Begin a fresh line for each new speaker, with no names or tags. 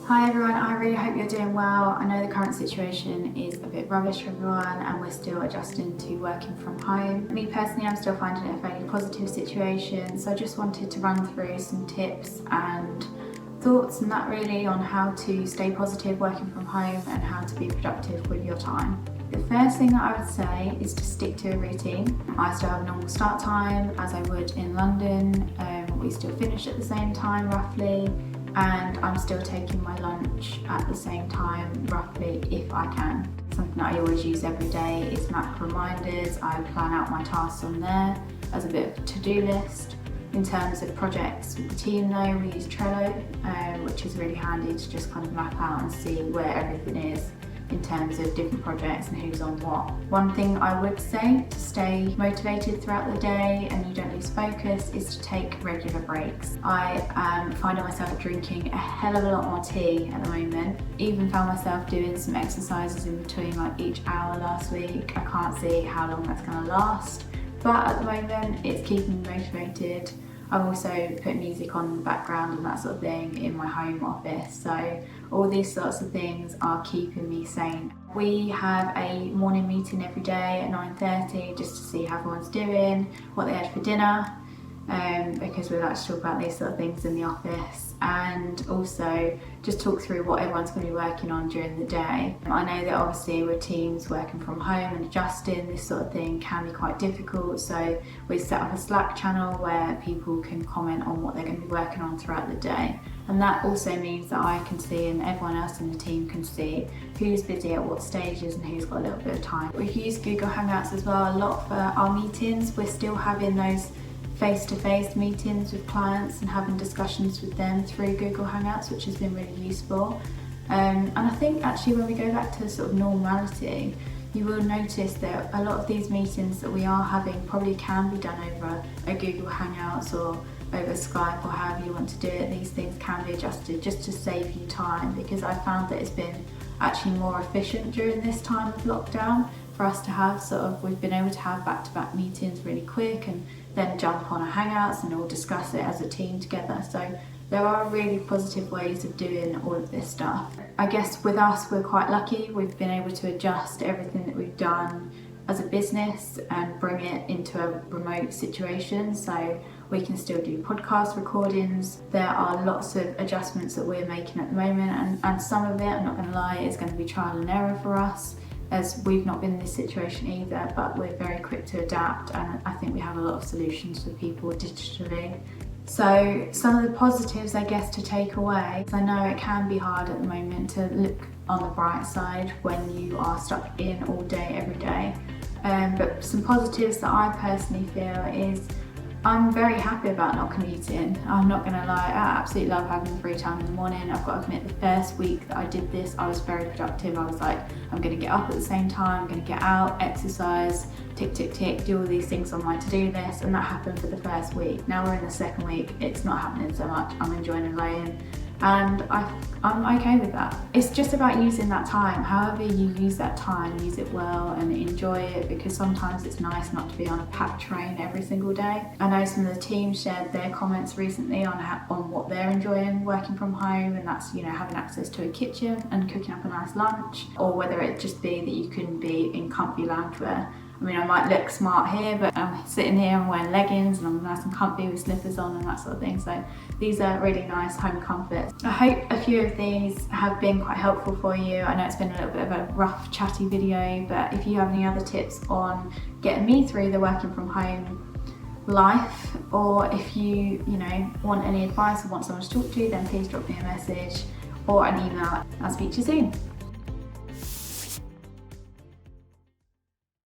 Hi everyone, I really hope you're doing well. I know the current situation is a bit rubbish for everyone and we're still adjusting to working from home. Me personally, I'm still finding it a fairly positive situation, so I just wanted to run through some tips and thoughts and that really on how to stay positive working from home and how to be productive with your time. The first thing that I would say is to stick to a routine. I still have a normal start time as I would in London. We still finish at the same time roughly, and I'm still taking my lunch at the same time roughly if I can. Something that I always use every day is Mac reminders. I plan out my tasks on there as a bit of a to-do list. In terms of projects with the team though, we use Trello, which is really handy to just kind of map out and see where everything is in terms of different projects and who's on what. One thing I would say to stay motivated throughout the day and you don't lose focus is to take regular breaks. I am finding myself drinking a hell of a lot more tea at the moment. Even found myself doing some exercises in between like each hour last week. I can't see how long that's going to last, but at the moment it's keeping me motivated. I've also put music on in the background and that sort of thing in my home office, so all these sorts of things are keeping me sane. We have a morning meeting every day at 9:30 just to see how everyone's doing, what they had for dinner, because we like to talk about these sort of things in the office, and also just talk through what everyone's going to be working on during the day. I know that obviously with teams working from home and adjusting, this sort of thing can be quite difficult, so we set up a Slack channel where people can comment on what they're going to be working on throughout the day, and that also means that I can see and everyone else in the team can see who's busy at what stages and who's got a little bit of time. We use Google Hangouts as well a lot for our meetings. We're still having those face-to-face meetings with clients and having discussions with them through Google Hangouts, which has been really useful. And I think actually when we go back to sort of normality, you will notice that a lot of these meetings that we are having probably can be done over a Google Hangouts or over Skype or however you want to do it. These things can be adjusted just to save you time, because I found that it's been actually more efficient during this time of lockdown for us to have we've been able to have back-to-back meetings really quick and then jump on a Hangouts and all discuss it as a team together. So there are really positive ways of doing all of this stuff. I guess with us, we're quite lucky. We've been able to adjust everything that we've done as a business and bring it into a remote situation, so we can still do podcast recordings. There are lots of adjustments that we're making at the moment, and some of it, I'm not going to lie, is going to be trial and error for us, as we've not been in this situation either, but we're very quick to adapt, and I think we have a lot of solutions for people digitally. So some of the positives, I guess, to take away, I know it can be hard at the moment to look on the bright side when you are stuck in all day, every day. But some positives that I personally feel is I'm very happy about not commuting. I'm not gonna lie, I absolutely love having free time in the morning. I've got to admit, the first week that I did this, I was very productive. I was like, I'm gonna get up at the same time, I'm gonna get out, exercise, tick, tick, tick, do all these things on my to-do list, and that happened for the first week. Now we're in the second week, it's not happening so much. I'm enjoying it alone, and I'm okay with that. It's just about using that time. However you use that time, use it well and enjoy it, because sometimes it's nice not to be on a packed train every single day. I know some of the team shared their comments recently on what they're enjoying working from home, and that's, you know, having access to a kitchen and cooking up a nice lunch, or whether it just be that you can be in comfy loungewear. I mean, I might look smart here, but I'm sitting here and wearing leggings and I'm nice and comfy with slippers on and that sort of thing. So these are really nice home comforts. I hope a few of these have been quite helpful for you. I know it's been a little bit of a rough, chatty video, but if you have any other tips on getting me through the working from home life, or if you want any advice or want someone to talk to, then please drop me a message or an email. I'll speak to you soon.